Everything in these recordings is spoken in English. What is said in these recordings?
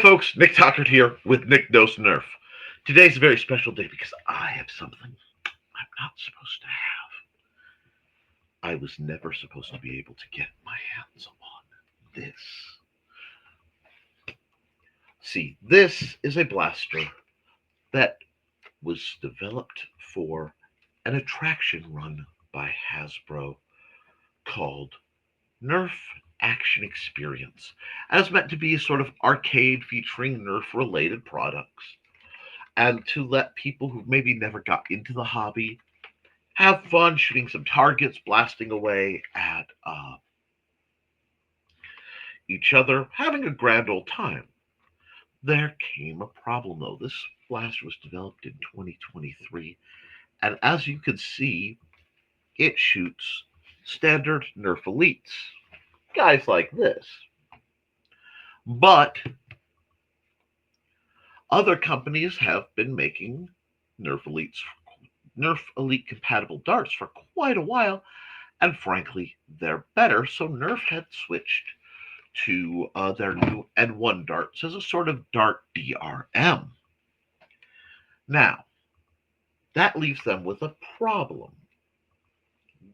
folks, Nick Tockert here with Nick Knows Nerf. Today's a very special day because I have something I'm not supposed to have. I was never supposed to be able to get my hands on this. See, this is a blaster that was developed for an attraction run by Hasbro called Nerf Action Experience. And it's meant to be a sort of arcade featuring Nerf related products, and to let people who maybe never got into the hobby have fun shooting some targets, blasting away at each other, having a grand old time. There came a problem though. This blaster was developed in 2023, and as you can see, it shoots standard Nerf Elites, guys like this. But other companies have been making Nerf Elites, Nerf Elite compatible darts for quite a while, and frankly, they're better. So Nerf had switched to their new N1 darts as a sort of dart DRM. Now, that leaves them with a problem.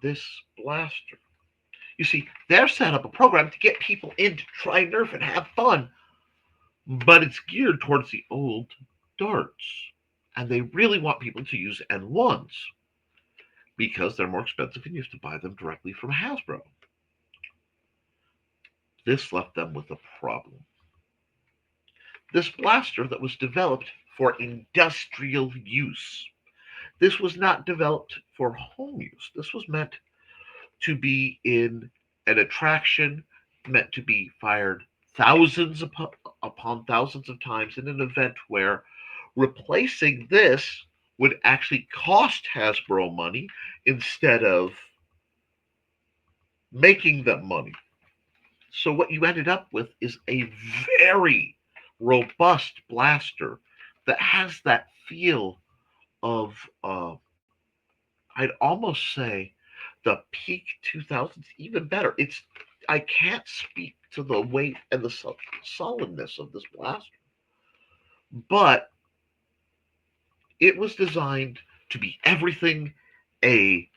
This blaster. You see, they're set up a program to get people in to try Nerf and have fun, but it's geared towards the old darts. And they really want people to use N1s because they're more expensive and you have to buy them directly from Hasbro. This left them with a problem. This blaster that was developed for industrial use. This was not developed for home use. This was meant to be in an attraction, meant to be fired thousands upon thousands of times in an event where replacing this would actually cost Hasbro money instead of making them money. So what you ended up with is a very robust blaster that has that feel of, I'd almost say, the peak 2000s, even better. I can't speak to the weight and the solidness of this blaster, but it was designed to be everything a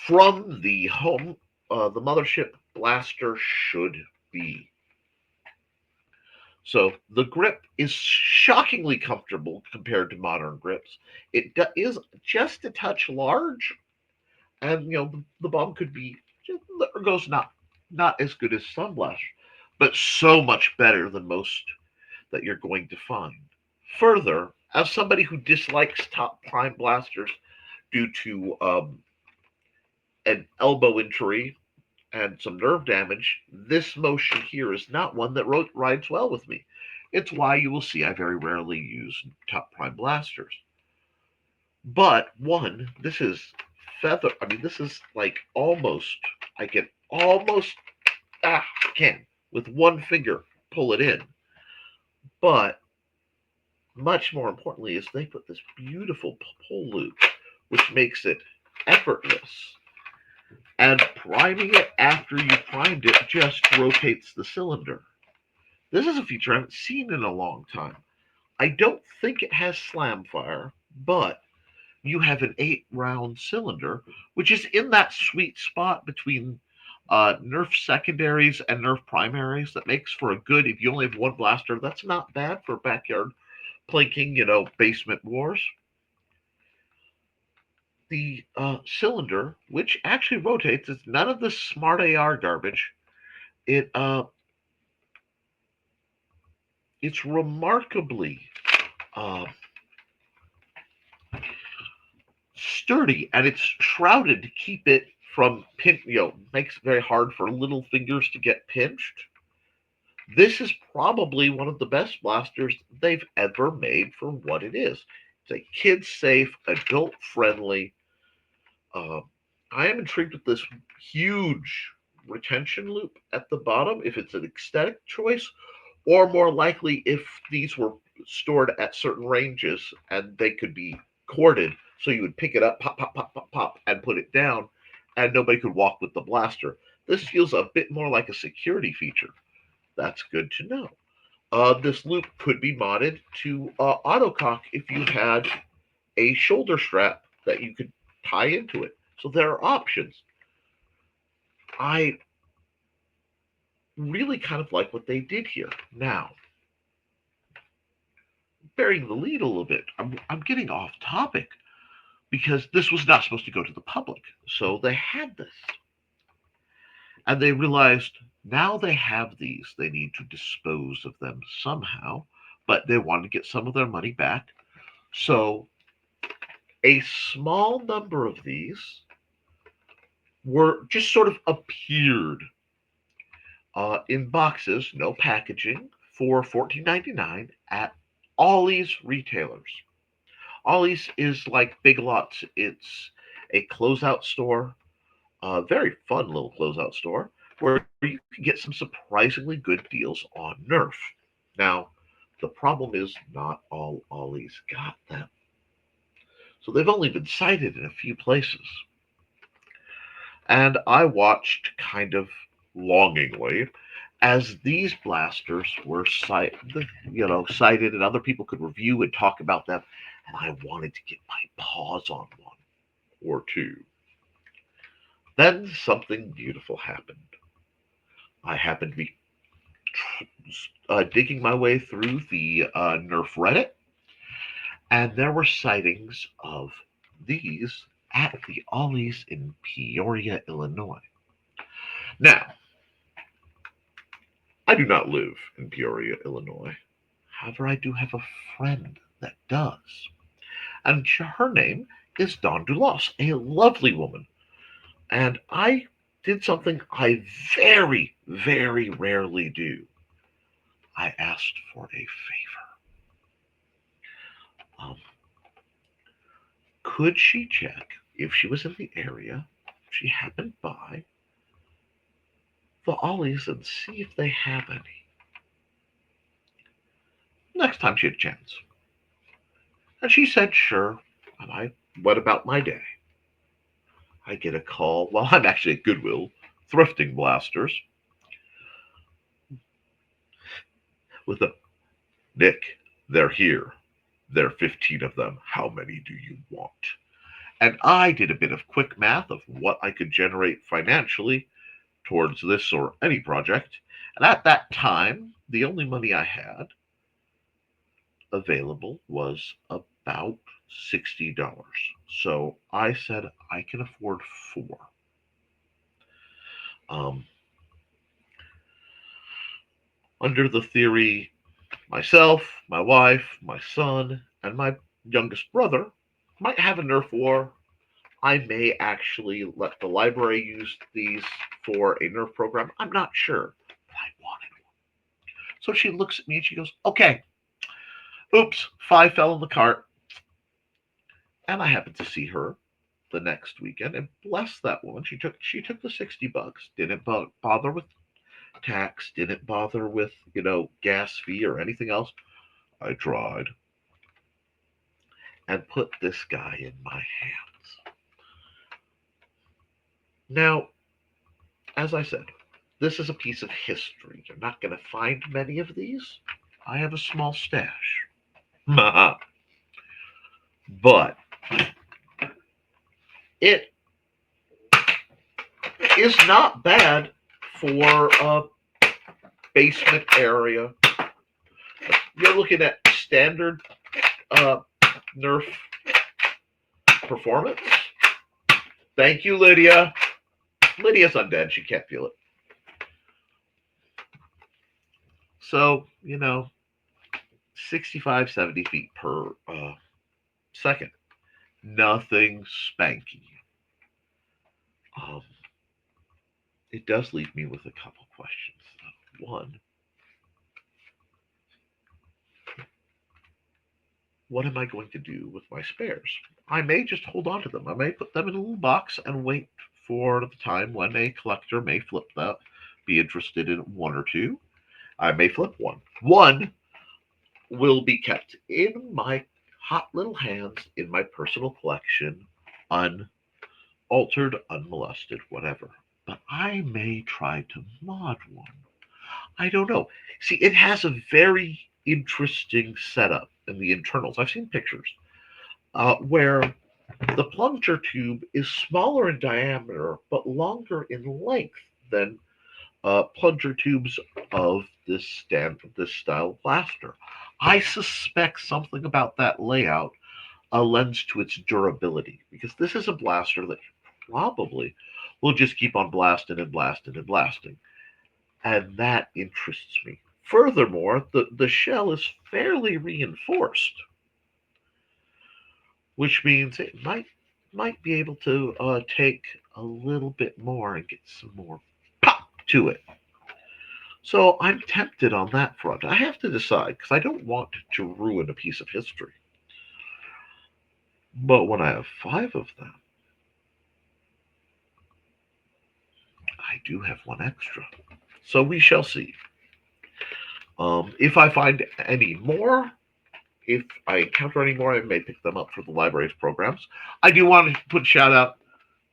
from the home, the mothership blaster should be. So the grip is shockingly comfortable compared to modern grips. It is just a touch large, and the bomb could be just, or goes not as good as some blasters, but so much better than most that you're going to find. Further, as somebody who dislikes top prime blasters due to an elbow injury and some nerve damage, this motion here is not one that rides well with me. It's why you will see I very rarely use top prime blasters. But one, this is feather. I mean, this is like almost, I can almost, can, with one finger, pull it in. But much more importantly is they put this beautiful pull loop, which makes it effortless. And priming it after you primed it just rotates the cylinder. This is a feature I haven't seen in a long time. I don't think it has slam fire, but you have an 8-round cylinder, which is in that sweet spot between Nerf secondaries and Nerf primaries that makes for a good, if you only have one blaster, that's not bad for backyard plinking, basement wars. The cylinder, which actually rotates, is none of this smart AR garbage. It's remarkably sturdy, and it's shrouded to keep it from makes it very hard for little fingers to get pinched. This is probably one of the best blasters they've ever made for what it is. It's a kid-safe, adult-friendly. I am intrigued with this huge retention loop at the bottom, if it's an aesthetic choice, or more likely if these were stored at certain ranges and they could be corded, so you would pick it up, pop, pop, pop, pop, pop, and put it down, and nobody could walk with the blaster. This feels a bit more like a security feature. That's good to know. This loop could be modded to autocock if you had a shoulder strap that you could tie into it. So there are options. I really kind of like what they did here. Now, bearing the lead a little bit, I'm getting off topic because this was not supposed to go to the public. So they had this. And they realized now they have these, they need to dispose of them somehow, but they want to get some of their money back. So a small number of these were just sort of appeared in boxes, no packaging, for $14.99 at Ollie's retailers. Ollie's is like Big Lots. It's a closeout store, a very fun little closeout store where you can get some surprisingly good deals on Nerf. Now, the problem is not all Ollie's got them. So they've only been cited in a few places. And I watched kind of longingly as these blasters were cited and other people could review and talk about them. And I wanted to get my paws on one or two. Then something beautiful happened. I happened to be digging my way through the Nerf Reddit, and there were sightings of these at the Ollie's in Peoria, Illinois. Now, I do not live in Peoria, Illinois. However, I do have a friend that does. And her name is Dawn Dulas, a lovely woman. And I did something I very, very rarely do. I asked for a favor. Um, could she check if she was in the area, if she happened by the Ollies and see if they have any? Next time she had a chance. And she said, sure. And I went about my day. I get a call while I'm actually at Goodwill, thrifting blasters, with a Nick, they're here. There are 15 of them. How many do you want? And I did a bit of quick math of what I could generate financially towards this or any project. And at that time, the only money I had available was about $60. So I said I can afford four. Um, under the theory, myself, my wife, my son, and my youngest brother might have a Nerf war. I may actually let the library use these for a Nerf program. I'm not sure, but I wanted one. So she looks at me and she goes, okay, oops, five fell in the cart. And I happened to see her the next weekend, and bless that woman, she took the $60, didn't bother with tax, didn't bother with gas fee or anything else. I tried and put this guy in my hands. Now, as I said, this is a piece of history. You're not going to find many of these. I have a small stash. But it is not bad for a basement area. You're looking at standard Nerf performance. Thank you, Lydia. Lydia's undead. She can't feel it. So, 65, 70 feet per second. Nothing spanky. It does leave me with a couple questions. One, what am I going to do with my spares? I may just hold on to them. I may put them in a little box and wait for the time when a collector may flip that, be interested in one or two. I may flip one. One will be kept in my hot little hands in my personal collection, unaltered, unmolested, whatever. But I may try to mod one. I don't know. See, it has a very interesting setup in the internals. I've seen pictures where the plunger tube is smaller in diameter but longer in length than plunger tubes of this style blaster. I suspect something about that layout lends to its durability because this is a blaster that probably will just keep on blasting and blasting and blasting, and that interests me. Furthermore, the shell is fairly reinforced, which means it might be able to take a little bit more and get some more pop to it. So I'm tempted on that front. I have to decide because I don't want to ruin a piece of history. But when I have five of them, I do have one extra. So we shall see. If I find any more, if I encounter any more, I may pick them up for the library's programs. I do want to put a shout out.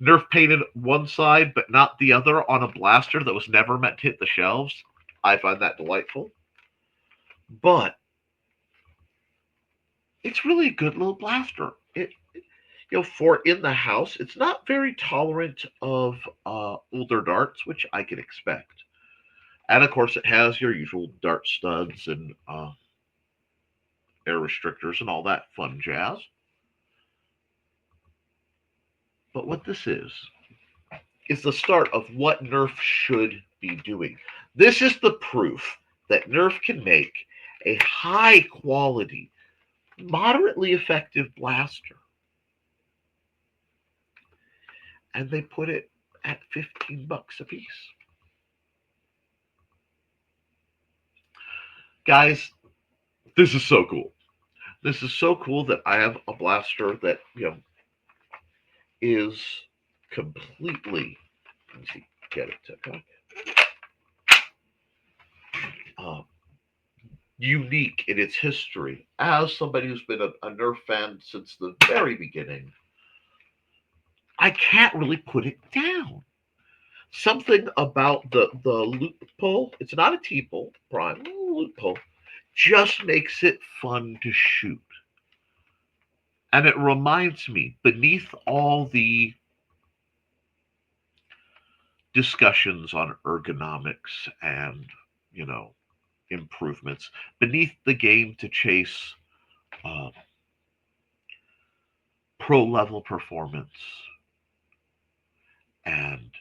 Nerf painted one side but not the other on a blaster that was never meant to hit the shelves. I find that delightful. But it's really a good little blaster. For in the house, it's not very tolerant of older darts, which I can expect. And of course, it has your usual dart studs and air restrictors and all that fun jazz. But what this is the start of what Nerf should be doing. This is the proof that Nerf can make a high quality, moderately effective blaster. And they put it at $15 a piece. Guys, this is so cool. This is so cool that I have a blaster that, is completely, let's see, get it to uh, unique in its history. As somebody who's been a Nerf fan since the very beginning, I can't really put it down. Something about the loop pull, it's not a T-pull, prime loop pull, just makes it fun to shoot. And it reminds me, beneath all the discussions on ergonomics and, you know, improvements, beneath the game to chase uh, pro level performance and,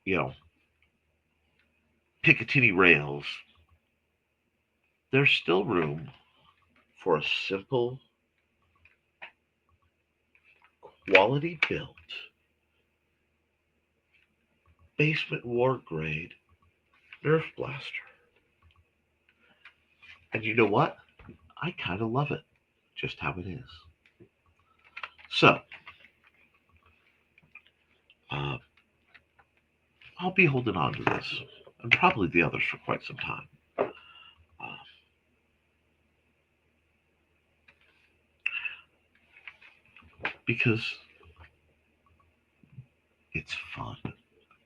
you know, Picatinny rails, there's still room for a simple, quality built, basement war grade Nerf blaster. And you know what? I kind of love it just how it is. So, uh, I'll be holding on to this and probably the others for quite some time. Uh, because it's fun.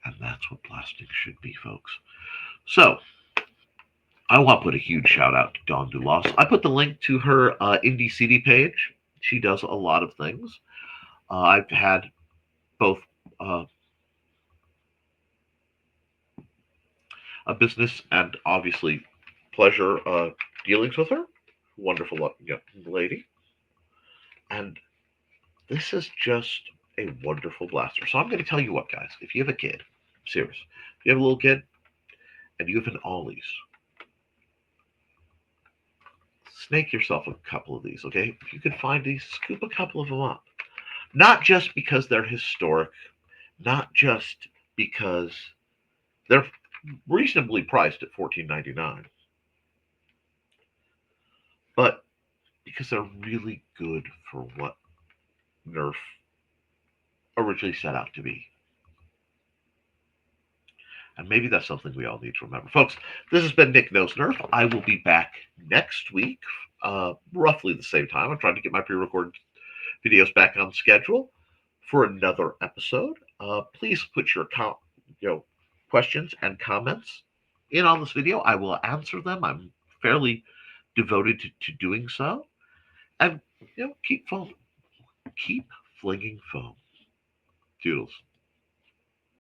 And that's what blasting should be, folks. So, I want to put a huge shout out to Dawn Dulas. I put the link to her Indie CD page. She does a lot of things. I've had both uh, a business and obviously pleasure dealings with her. Wonderful young lady. And this is just a wonderful blaster. So I'm going to tell you what, guys. If you have a kid, I'm serious. If you have a little kid and you have an Ollies, snake yourself a couple of these, okay? If you can find these, scoop a couple of them up. Not just because they're historic, not just because they're reasonably priced at $14.99, but because they're really good for what Nerf originally set out to be. And maybe that's something we all need to remember. Folks, this has been Nick Knows Nerf. I will be back next week, roughly the same time. I'm trying to get my pre-recorded videos back on schedule for another episode. Please put your questions and comments in on this video, I will answer them. I'm fairly devoted to doing so. And keep flinging foam. Doodles.